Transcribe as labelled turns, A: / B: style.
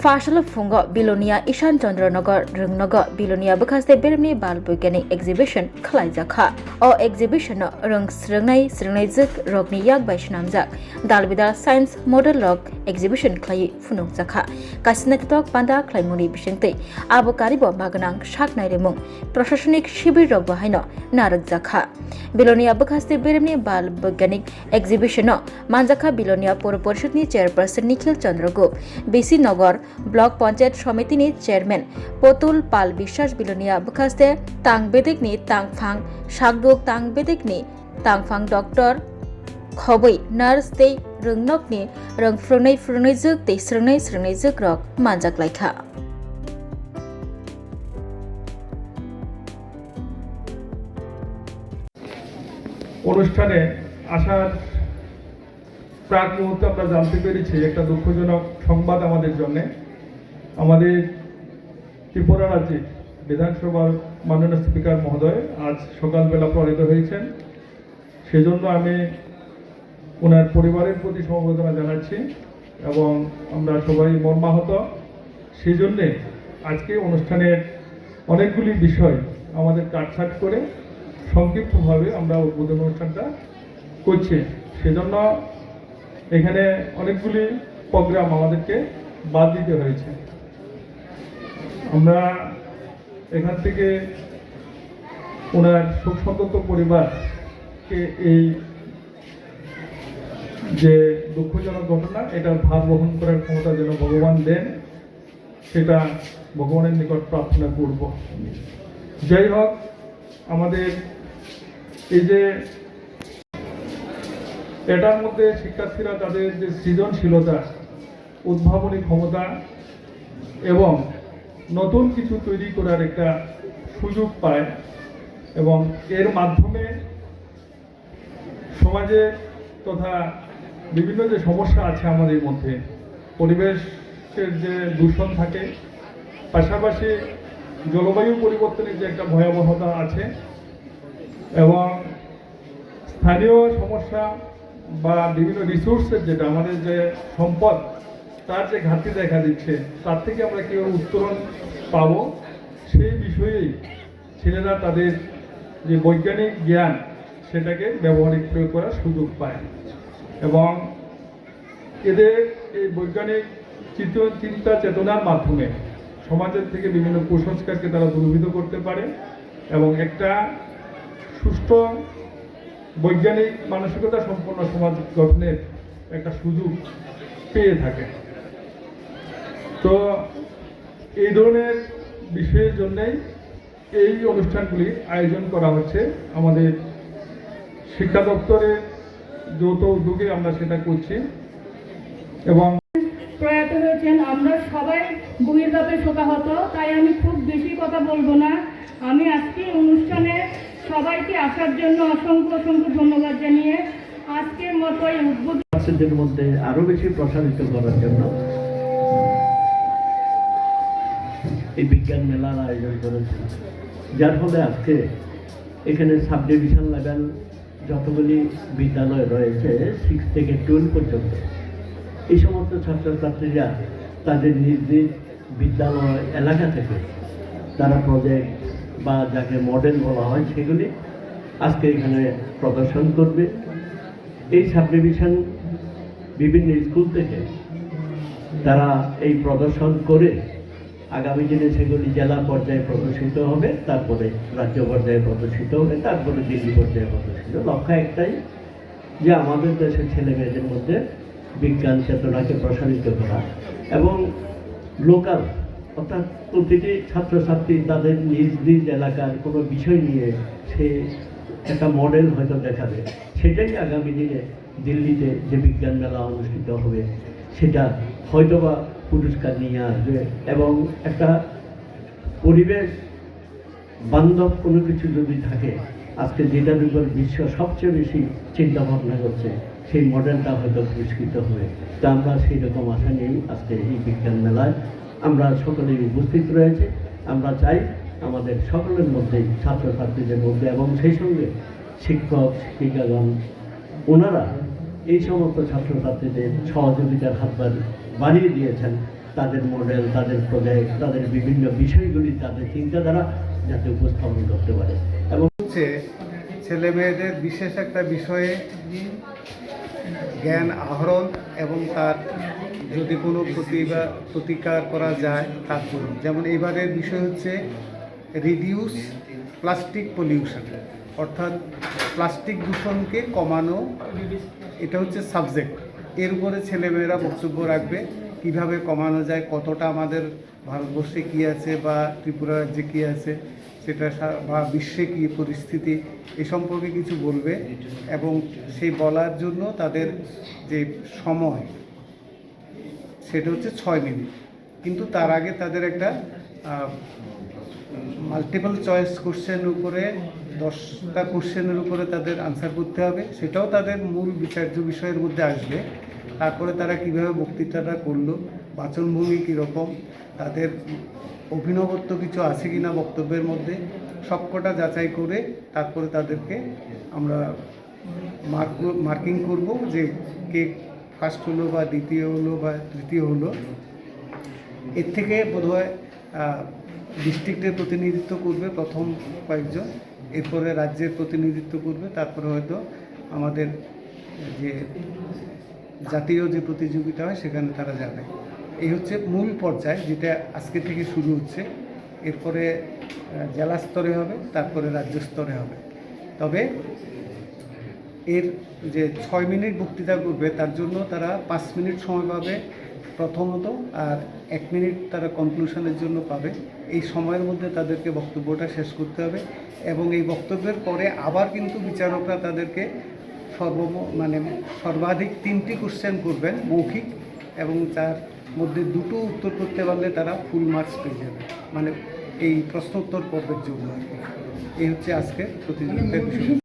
A: Fashala Fungo, Bilonia, Ishan Chandranagar, Rungnagar, Bilonia, because they Birmi Bal Beginning Exhibition, Kalajaka, or Exhibition, Rung Srunai Zik, Rogni Yak by Shnamzak, Dalbida Science Model Log Exhibition Clay Funukzaka, Kasinatok Panda Claymuni Bishente, Abu Karibo Maganang, Shaknai Remung, Proshashanik Shibir of Bahino, Naradzaka, Bilonia, because they Birmi Bal Beginning Exhibition, Manzaka Bilonia, Poroporshutni Chairperson Nikhil Chandrago, BC Nagar, block panchayat সমিতিনি chairman Patul Pal Biswas Belonia বখাস্তে তাংবেদিকনি তাংফাং শাকদুক তাংবেদিকনি তাংফাং doctor খবৈ nurse তেই রংনকনি রংফ্রুनै जुग তেই স্রুनै जुग রক মানজাক লাইখা
B: অনুষ্ঠানে আসার প্রাক মুহূর্তে আমরা জানতে পেরেছি একটা দুঃখজনক সংবাদ আমাদের জন্য। আমাদের ত্রিপুরা রাজ্যের বিধানসভার মাননীয় স্পিকার মহোদয় আজ সকালবেলা প্রয়াত হয়েছেন। সেজন্য আমি ওনার পরিবারের প্রতি সমবেদনা জানাচ্ছি এবং আমরা সবাই মর্মাহত। সেই জন্যে আজকে অনুষ্ঠানের অনেকগুলি বিষয় আমাদের কাটছাট করে সংক্ষিপ্তভাবে আমরা উদ্বোধন অনুষ্ঠানটা করছি। সেজন্য এখানে অনেকগুলি প্রোগ্রাম আমাদেরকে বাদ দিতে হয়েছে। আমরা এখান থেকে ওনার শোক সন্তপ্ত পরিবারকে এই যে দুঃখজনক ঘটনা এটার ভার বহন করার ক্ষমতা যেন ভগবান দেন, সেটা ভগবানের নিকট প্রার্থনা করব। যাই হোক, আমাদের এই যে এটার মধ্যে শিক্ষার্থীরা তাদের যে সৃজনশীলতা, উদ্ভাবনী ক্ষমতা এবং নতুন কিছু তৈরি করার একটা সুযোগ পায় এবং এর মাধ্যমে সমাজে তথা বিভিন্ন যে সমস্যা আছে আমাদের মধ্যে, পরিবেশের যে দূষণ থাকে, পাশাপাশি জলবায়ু পরিবর্তনের যে একটা ভয়াবহতা আছে এবং স্থানীয় সমস্যা বা বিভিন্ন রিসোর্সের যেটা আমাদের যে সম্পদ তার যে ঘাটতি দেখা দিচ্ছে, তার থেকে আমরা কীভাবে উত্তরণ পাবো সেই বিষয়েই ছেলেরা তাদের যে বৈজ্ঞানিক জ্ঞান সেটাকে ব্যবহারিক প্রয়োগ করার সুযোগ পায় এবং এদের এই বৈজ্ঞানিক চিন্তা চেতনার মাধ্যমে সমাজের থেকে বিভিন্ন কুসংস্কারকে তারা দূরীভূত করতে পারে এবং একটা সুষ্ঠু বৈজ্ঞানিক মানসিকতা সম্পন্ন সমাজ গঠনের একটা সুযোগ পেয়ে থাকে। তো এই ধরনের বিষয়ের জন্যই এই অনুষ্ঠানগুলি আয়োজন করা হচ্ছে। আমাদের শিক্ষা দপ্তরের যৌথ উদ্যোগে আমরা সেটা করছি এবং
C: প্রয়াত হয়েছেন। আমরা সবাই বহির্ভাবে শোকাহত, তাই আমি খুব বেশি কথা বলবো না। আমি আজকে অনুষ্ঠানে সবাইকে আসার জন্য অসংখ্য ধন্যবাদ জানিয়ে আজকের মতো এই
D: উদ্বোধনের মধ্যে আরো বেশি প্রসারিত করার জন্য এই বিজ্ঞান মেলার আয়োজন করেছে, যার ফলে আজকে এখানে সাব ডিভিশন লেভেল যতগুলি বিদ্যালয় রয়েছে 6 থেকে 12 পর্যন্ত এই সমস্ত ছাত্রছাত্রীরা তাদের নিজ নিজ বিদ্যালয় এলাকা থেকে তারা প্রজেক্ট বা যাকে মডেল বলা হয় সেগুলি আজকে এখানে প্রদর্শন করবে। এই সাব ডিভিশন বিভিন্ন স্কুল থেকে তারা এই প্রদর্শন করে আগামী দিনে সেগুলি জেলা পর্যায়ে প্রদর্শিত হবে, তারপরে রাজ্য পর্যায়ে প্রদর্শিত হবে, তারপরে দিল্লি পর্যায়ে প্রদর্শিত। লক্ষ্য একটাই যে আমাদের দেশের ছেলে মেয়েদের মধ্যে বিজ্ঞান চেতনাকে প্রসারিত করা এবং লোকাল অর্থাৎ প্রতিটি ছাত্রছাত্রী তাদের নিজ নিজ এলাকার কোনো বিষয় নিয়ে সে একটা মডেল হয়তো দেখাবে, সেটাই আগামী দিনে দিল্লিতে যে বিজ্ঞান মেলা অনুষ্ঠিত হবে সেটা হয়তোবা পুরস্কার নিয়ে আসবে এবং একটা পরিবেশ বান্ধব কোনো কিছু যদি থাকে, আজকে যেটার উপর বিশ্ব সবচেয়ে বেশি চিন্তা ভাবনা করছে সেই মডেলটা হয়তো পুরস্কৃত হবে। তা আমরা সেই রকম আশা নিয়েই আজকে এই বিজ্ঞান মেলায় আমরা সকলেই উপস্থিত রয়েছে। আমরা চাই আমাদের সকলের মধ্যেই, ছাত্রছাত্রীদের মধ্যে এবং সেই সঙ্গে শিক্ষক শিক্ষিকাগণ ওনারা এই সমস্ত ছাত্রছাত্রীদের সহযোগিতার হাত বাড়িয়ে দিয়েছেন। তাদের মডেল, তাদের প্রজেক্ট, তাদের বিভিন্ন বিষয়গুলি, তাদের চিন্তাধারা যাতে উপস্থাপন করতে পারে। এবং
E: হচ্ছে ছেলে মেয়েদের বিশেষ একটা বিষয়ে জ্ঞান আহরণ এবং তার যদি কোনো প্রতিকার করা যায় তার জন্য। যেমন এবারের বিষয় হচ্ছে রিডিউস প্লাস্টিক পলিউশন, অর্থাৎ প্লাস্টিক দূষণকে কমানো, এটা হচ্ছে সাবজেক্ট। এর উপরে ছেলেমেয়েরা বক্তব্য রাখবে কিভাবে কমানো যায়, কতটা আমাদের ভারতবর্ষে কী আছে বা ত্রিপুরা রাজ্যে কী আছে সেটা বা বিশ্বে কী পরিস্থিতি এ সম্পর্কে কিছু বলবে। এবং সেই বলার জন্য তাদের যে সময় সেটা হচ্ছে 6 মিনিট, কিন্তু তার আগে তাদের একটা মাল্টিপল চয়েস কোশ্চেন উপরে 10টা কোশ্চেনের উপরে তাদের আনসার করতে হবে, সেটাও তাদের মূল বিচার্য বিষয়ের মধ্যে আসবে। তারপরে তারা কিভাবে বক্তৃতাটা করলো, বাচনভঙ্গি কীরকম, তাদের অভিনবত্ব কিছু আছে কি না বক্তব্যের মধ্যে, সবকটা যাচাই করে তারপরে তাদেরকে আমরা মার্কিং করব যে কে ফার্স্ট হলো বা দ্বিতীয় হলো বা তৃতীয় হলো। এর থেকে বোধহয় ডিস্ট্রিক্টের প্রতিনিধিত্ব করবে প্রথম কয়েকজন, এরপরে রাজ্যের প্রতিনিধিত্ব করবে, তারপরে হয়তো আমাদের যে জাতীয় যে প্রতিযোগিতা হয় সেখানে তারা যাবে। এই হচ্ছে মূল পর্যায়, যেটা আজকে থেকে শুরু হচ্ছে। এরপরে জেলা স্তরে হবে, তারপরে রাজ্য স্তরে হবে। তবে এর যে 6 মিনিট বক্তৃতা করবে তার জন্য তারা 5 মিনিট সময় পাবে প্রথমত, আর 1 মিনিট তারা কনক্লুশনের জন্য পাবে। এই সময়ের মধ্যে তাদেরকে বক্তব্যটা শেষ করতে হবে। এবং এই বক্তব্যের পরে আবার কিন্তু বিচারকরা তাদেরকে সর্বাধিক 3টি কোশ্চেন করবেন মৌখিক, এবং তার মধ্যে 2টো উত্তর করতে পারলে তারা ফুল মার্কস পেয়ে যাবে, মানে এই প্রশ্নোত্তর পর্বের জন্য। এই হচ্ছে আজকে প্রতিযোগিতার বিষয়।